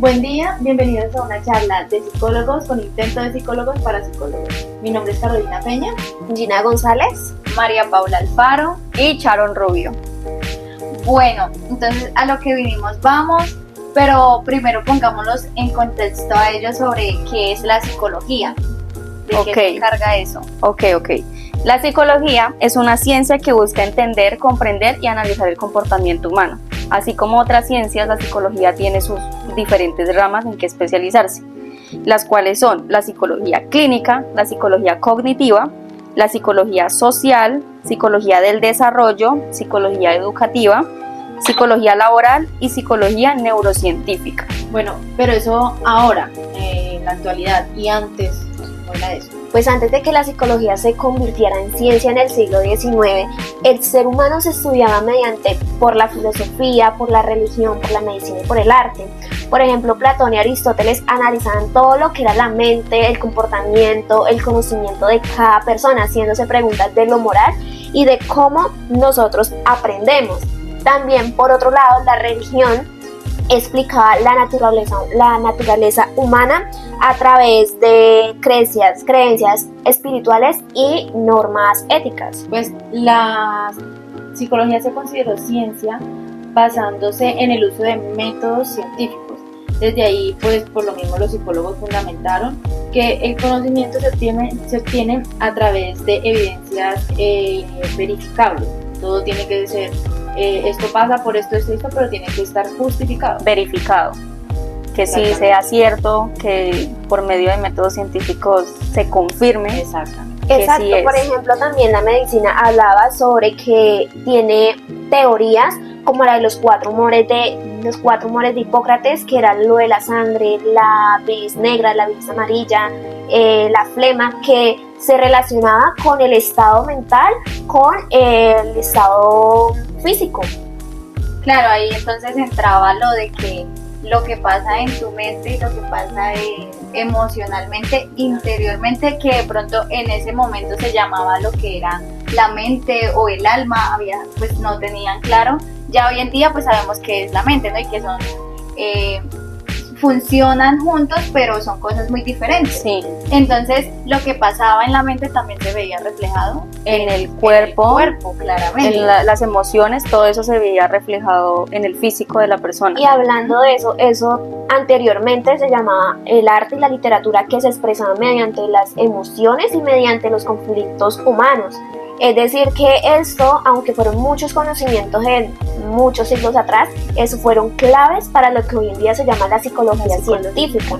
Buen día, bienvenidos a una charla de psicólogos con intento de psicólogos para psicólogos. Mi nombre es Carolina Peña, Gina González, María Paula Alfaro y Sharon Rubio. Bueno, entonces a lo que vinimos vamos, pero primero pongámoslos en contexto a ellos sobre qué es la psicología, de qué se encarga eso. Ok. La psicología es una ciencia que busca entender, comprender y analizar el comportamiento humano. Así como otras ciencias, la psicología tiene sus diferentes ramas en que especializarse, las cuales son la psicología clínica, la psicología cognitiva, la psicología social, psicología del desarrollo, psicología educativa, psicología laboral y psicología neurocientífica. Bueno, pero eso ahora, en la actualidad, y antes, ¿cómo era eso? Pues antes de que la psicología se convirtiera en ciencia en el siglo XIX, el ser humano se estudiaba por la filosofía, por la religión, por la medicina y por el arte. Por ejemplo, Platón y Aristóteles analizaban todo lo que era la mente, el comportamiento, el conocimiento de cada persona, haciéndose preguntas de lo moral y de cómo nosotros aprendemos. También, por otro lado, la religión explicaba la naturaleza humana a través de creencias espirituales y normas éticas. Pues la psicología se consideró ciencia basándose en el uso de métodos científicos. Desde ahí, pues por lo mismo los psicólogos fundamentaron que el conocimiento se obtiene a través de evidencias verificables. Todo tiene que ser esto pasa por esto, pero tiene que estar justificado. Verificado. Que sí sea cierto, que por medio de métodos científicos se confirme. Exactamente. Exacto, sí, por ejemplo, también la medicina hablaba sobre que tiene teorías como la de los cuatro humores de Hipócrates, que era lo de la sangre, la bilis negra, la bilis amarilla, la flema, que se relacionaba con el estado mental, con el estado físico. Claro, ahí entonces entraba lo de que lo que pasa en tu mente y lo que pasa emocionalmente, interiormente, que de pronto en ese momento se llamaba lo que era la mente o el alma, pues no tenían claro. Ya hoy en día pues sabemos que es la mente, ¿no? Y que son funcionan juntos, pero son cosas muy diferentes. Sí. Entonces, lo que pasaba en la mente también se veía reflejado en el cuerpo, claramente. En las emociones, todo eso se veía reflejado en el físico de la persona. Y hablando de eso anteriormente se llamaba el arte y la literatura, que se expresaba mediante las emociones y mediante los conflictos humanos. Es decir, que esto, aunque fueron muchos conocimientos en muchos siglos atrás, eso fueron claves para lo que hoy en día se llama la psicología científica.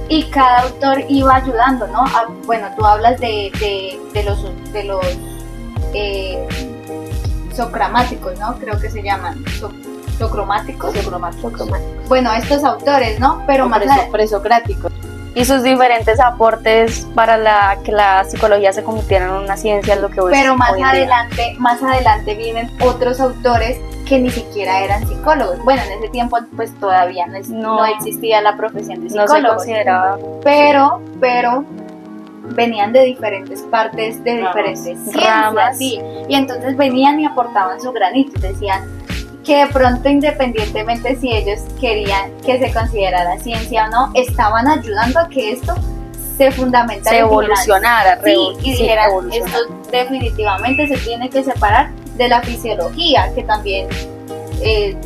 Y cada autor iba ayudando, ¿no? Bueno, tú hablas de los socramáticos, ¿no? Creo que se llaman socromáticos. Bueno, estos autores, ¿no? Pero más presocráticos. Y sus diferentes aportes para que la psicología se convirtiera en una ciencia es lo que hoy. Pero más adelante vienen otros autores que ni siquiera eran psicólogos. Bueno, en ese tiempo pues todavía no existía la profesión de psicólogo. No se consideraba. Pero venían de diferentes partes, de diferentes ramas. Sí. Y entonces venían y aportaban su granito y decían que de pronto, independientemente si ellos querían que se considerara ciencia o no, estaban ayudando a que esto se fundamentara, se evolucionara, y dijeran, esto definitivamente se tiene que separar de la fisiología, que también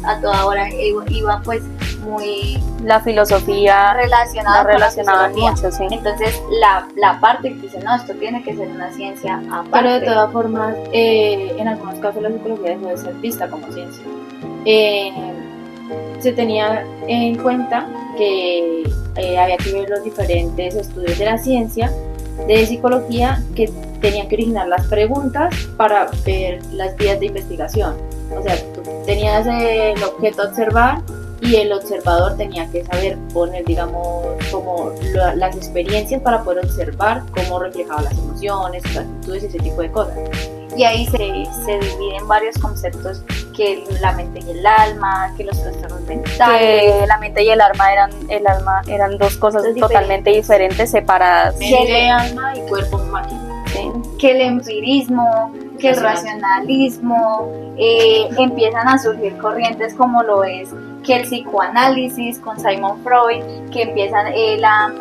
a toda hora iba pues muy la filosofía relacionada mucho, sí. Entonces la parte que dice, no, esto tiene que ser una ciencia aparte. Pero de todas formas, en algunos casos la psicología dejó de ser vista como ciencia. Se tenía en cuenta que había que ver los diferentes estudios de la ciencia de psicología que tenían que originar las preguntas para ver las vías de investigación. O sea, tú tenías el objeto a observar y el observador tenía que saber poner, digamos, como las experiencias para poder observar cómo reflejaban las emociones, las actitudes y ese tipo de cosas. Y ahí se dividen varios conceptos, que la mente y el alma, que los trastornos mentales. Que la mente y el alma eran dos cosas totalmente diferentes, separadas. Mente, alma y cuerpo máquina. Sí. Que el empirismo, que el racionalismo, empiezan a surgir corrientes como lo es que el psicoanálisis con Sigmund Freud, que empiezan él a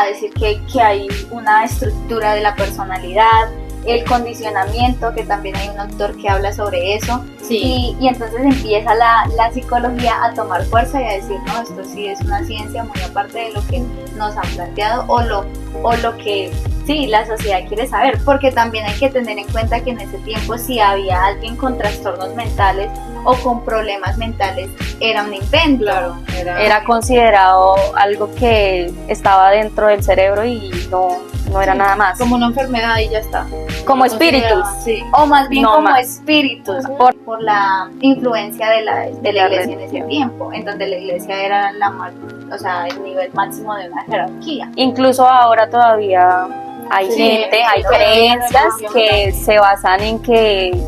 decir que hay una estructura de la personalidad, el condicionamiento, que también hay un autor que habla sobre eso, Sí. y entonces empieza la psicología a tomar fuerza y a decir, no, esto sí es una ciencia muy aparte de lo que nos han planteado o lo que sí, la sociedad quiere saber, porque también hay que tener en cuenta que en ese tiempo si había alguien con trastornos mentales o con problemas mentales era un invento. Claro, Era considerado algo que estaba dentro del cerebro y no era nada más. como una enfermedad y ya está. Como espíritus. Sí. O más bien No como más. espíritus, Por- por la influencia de la iglesia en ese religión. tiempo, en donde la iglesia era el nivel máximo de una jerarquía. Incluso ahora todavía hay Sí, gente, hay pero creencias religión que también. se basan en que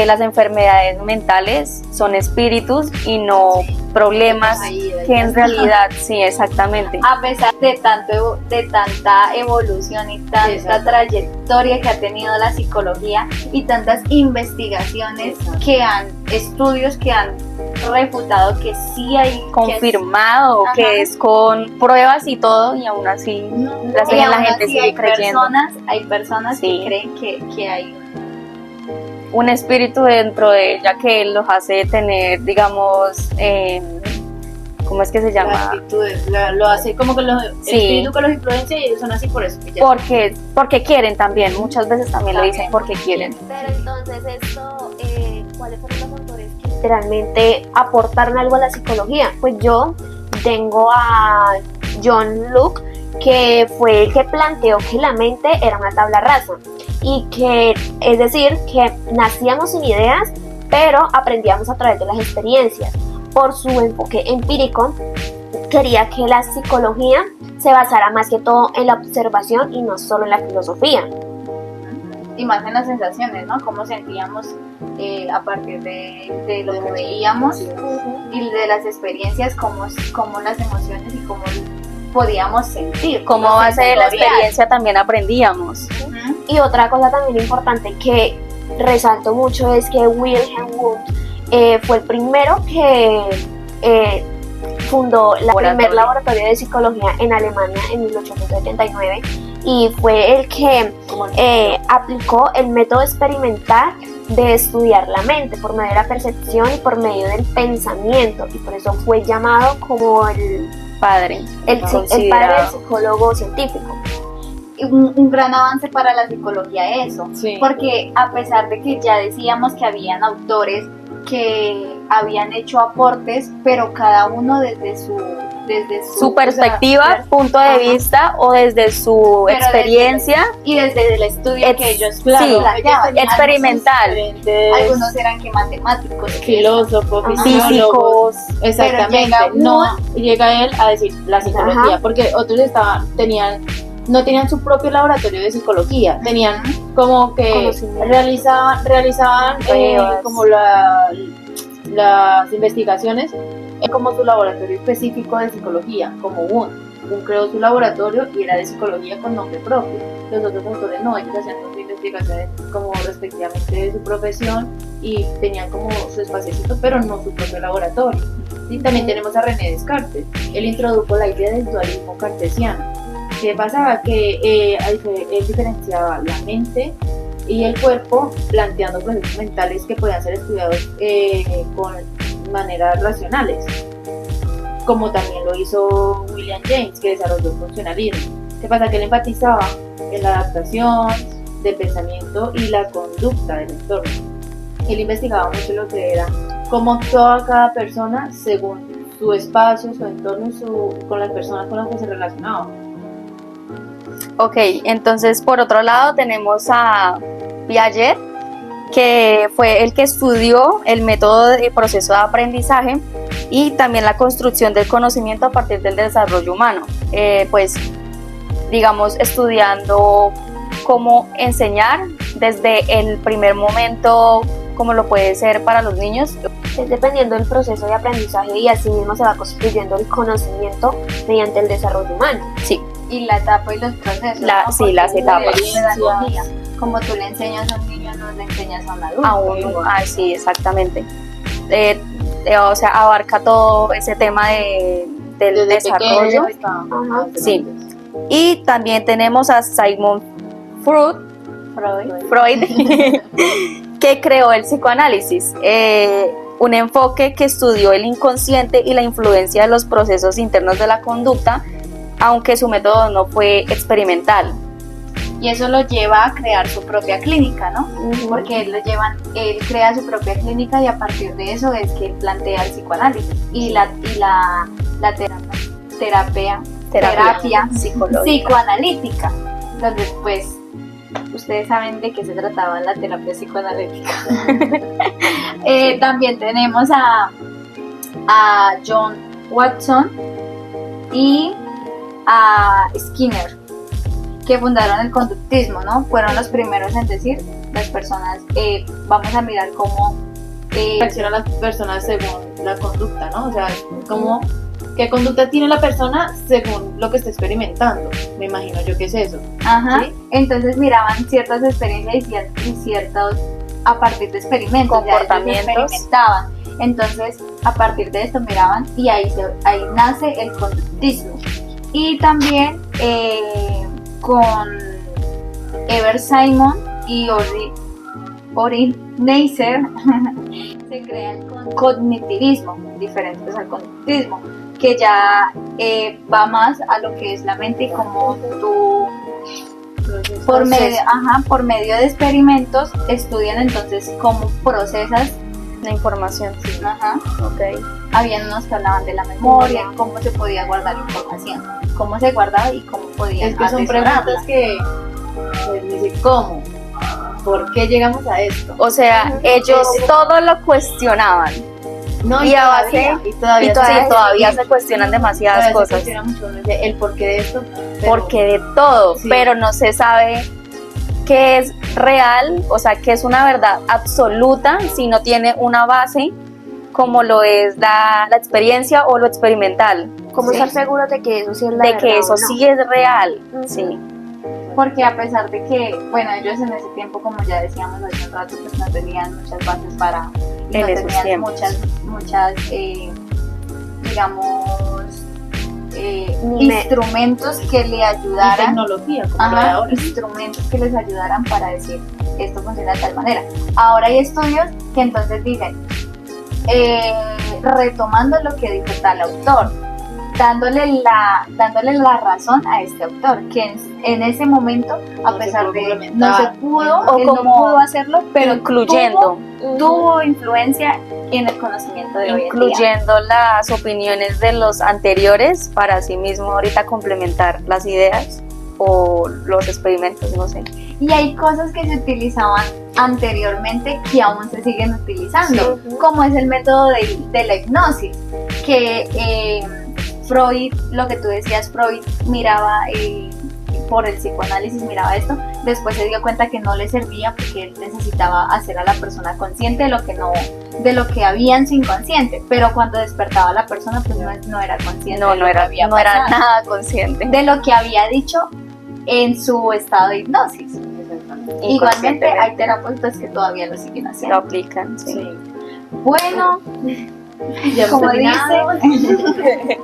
las enfermedades mentales son espíritus y no problemas que en realidad, sí, exactamente. A pesar de tanta evolución y tanta Exacto. trayectoria que ha tenido la psicología y tantas investigaciones estudios que han refutado que sí hay Confirmado Ajá. que es con pruebas y todo y aún así la y aún gente así sigue creyendo. hay personas Sí. que creen que hay Un espíritu dentro de ella que los hace tener, digamos, ¿cómo es que se Las llama? actitudes, lo hace como que el Sí. espíritu que los influencia y ellos son así por eso. y ya. Porque quieren también, muchas veces también lo dicen porque quieren. Pero entonces esto, ¿cuáles fueron los autores que literalmente aportaron algo a la psicología? Pues yo tengo a John Locke, que fue el que planteó que la mente era una tabla rasa y que, es decir, que nacíamos sin ideas, pero aprendíamos a través de las experiencias. Por su enfoque empírico, quería que la psicología se basara más que todo en la observación y no solo en la filosofía. y más en las sensaciones, ¿no? Cómo sentíamos a partir de lo que veíamos y de las experiencias, cómo las emociones y cómo podíamos sentir. Como lo base de la sensorial. experiencia también aprendíamos. Ujú. Y otra cosa también importante que resalto mucho es que Wilhelm Wundt fue el primero que fundó el primer laboratorio de psicología en Alemania en 1879 y fue el que aplicó el método experimental de estudiar la mente por medio de la percepción y por medio del pensamiento, y por eso fue llamado como el Padre. padre del psicólogo científico. Un gran avance para la psicología eso, Sí. porque a pesar de que ya decíamos que habían autores que habían hecho aportes, pero cada uno desde Su perspectiva, o sea, punto de ajá. vista o desde su Pero experiencia. y desde el estudio que ellos sí, planteaban. experimental. Algunos eran que matemáticos, que Filósofos, Ajá. fisiólogos, Físicos. exactamente. Pero Llega él a decir la psicología, Ajá. porque otros no tenían su propio laboratorio de psicología, tenían como que Conocimiento. realizaban Pruebas. como las investigaciones como su laboratorio específico de psicología, como Wundt creó su laboratorio y era de psicología con nombre propio. Los otros autores no, ellos hacían sus investigaciones como respectivamente de su profesión y tenían como su espaciocito, pero no su propio laboratorio. Y también tenemos a René Descartes. Él introdujo la idea del dualismo cartesiano. ¿Qué pasaba? Que él diferenciaba la mente y el cuerpo, planteando procesos mentales que podían ser estudiados con maneras racionales, como también lo hizo William James, que desarrolló el funcionalismo. ¿Qué pasa? Que él enfatizaba en la adaptación del pensamiento y la conducta del entorno. Él investigaba mucho lo que era cómo actuaba cada persona según su espacio, su entorno y con las personas con las que se relacionaba. Ok, entonces por otro lado tenemos a Piaget, que fue el que estudió el método de proceso de aprendizaje y también la construcción del conocimiento a partir del desarrollo humano. Pues digamos estudiando cómo enseñar desde el primer momento, como lo puede ser para los niños. Es dependiendo del proceso de aprendizaje y así mismo se va construyendo el conocimiento mediante el desarrollo humano. Sí, y la etapa y los procesos. sí, Porque las etapas. es pedagogía. Como tú le enseñas a un niño, no le enseñas a un adulto. sí, exactamente. o sea, abarca todo ese tema del Desde desarrollo. pequeño está- Sí. Y también tenemos a Sigmund Freud, que creó el psicoanálisis, un enfoque que estudió el inconsciente y la influencia de los procesos internos de la conducta, aunque su método no fue experimental. Y eso lo lleva a crear su propia clínica, ¿no? Porque él crea su propia clínica y a partir de eso es que él plantea el psicoanálisis y la terapia psicoanalítica, donde pues ustedes saben de qué se trataba la terapia psicoanalítica. También tenemos a John Watson y a Skinner, que fundaron el conductismo, ¿no? Fueron los primeros en decir, las personas, vamos a mirar cómo reaccionan las personas según la conducta, ¿no? O sea, como qué conducta tiene la persona según lo que está experimentando. Me imagino yo que es eso. Ajá. ¿Sí? Entonces miraban ciertas experiencias y ciertos, a partir de experimentos, Comportamientos. ya ellos experimentaban. Entonces, a parir de esto miraban y ahí nace el conductismo. Y también con Ever Simon y Orin Neisser se crea el cognitivismo, diferentes al conductismo, que ya va más a lo que es la mente y como tú por medio de experimentos estudian entonces cómo procesas La información, sí. Ok. Habían unos que hablaban de la memoria, cómo se podía guardar información, cómo se guardaba y cómo podía Es que son atesorarla. preguntas que pues, dice, ¿cómo? ¿Por qué llegamos a esto? O sea, ellos todo lo cuestionaban. No, y a base- y todavía, todavía se cuestionan demasiadas todavía se cosas. cuestiona mucho el porqué de esto. pero- Porque de todo, Sí. pero no se sabe qué es real, o sea, qué es una verdad absoluta si no tiene una base como lo es la experiencia o lo experimental, ¿Cómo Sí. estar seguros de que eso sí es la de verdad que o eso no? sí es real, sí. Porque a pesar de que, bueno, ellos en ese tiempo, como ya decíamos hace un rato, pues no tenían muchas bases para, y En no esos tenían tiempos. muchas digamos, Ni me- instrumentos que le y ayudaran, tecnología, como lo de ajá, ahora. instrumentos que les ayudaran para decir esto funciona de tal manera. Ahora hay estudios que entonces dicen, retomando lo que dijo tal autor, dándole la razón a este autor, que en ese momento, a No se pesar pudo de no se complementar. pudo, O él no como pudo hacerlo, pero Incluyendo, tuvo influencia en el conocimiento de hoy en día. incluyendo las opiniones de los anteriores para así mismo ahorita complementar las ideas o los experimentos, no sé. Y hay cosas que se utilizaban anteriormente que aún se siguen utilizando, Sí. como es el método de la hipnosis, que Freud, lo que tú decías, Freud miraba por el psicoanálisis, miraba esto, después se dio cuenta que no le servía porque él necesitaba hacer a la persona consciente de lo que había en su inconsciente, pero cuando despertaba la persona pues no era consciente No, de lo no que era, había no era pasado, nada consciente. de lo que había dicho en su estado de hipnosis. Igualmente Inconscientemente. hay terapeutas que todavía lo siguen Lo haciendo. aplican, sí. Sí. Bueno, Ya como hemos terminado. dice,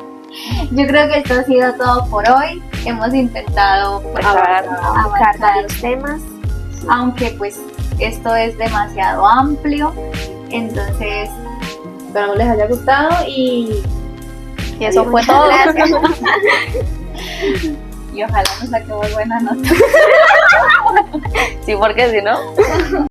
yo creo que esto ha sido todo por hoy. Hemos intentado pues, Abarcar abarcar los temas. aunque pues esto es demasiado amplio, entonces Esperamos les haya gustado y Y eso fue muchas todo. gracias. Y ojalá nos saquemos buena nota. Sí, porque si no.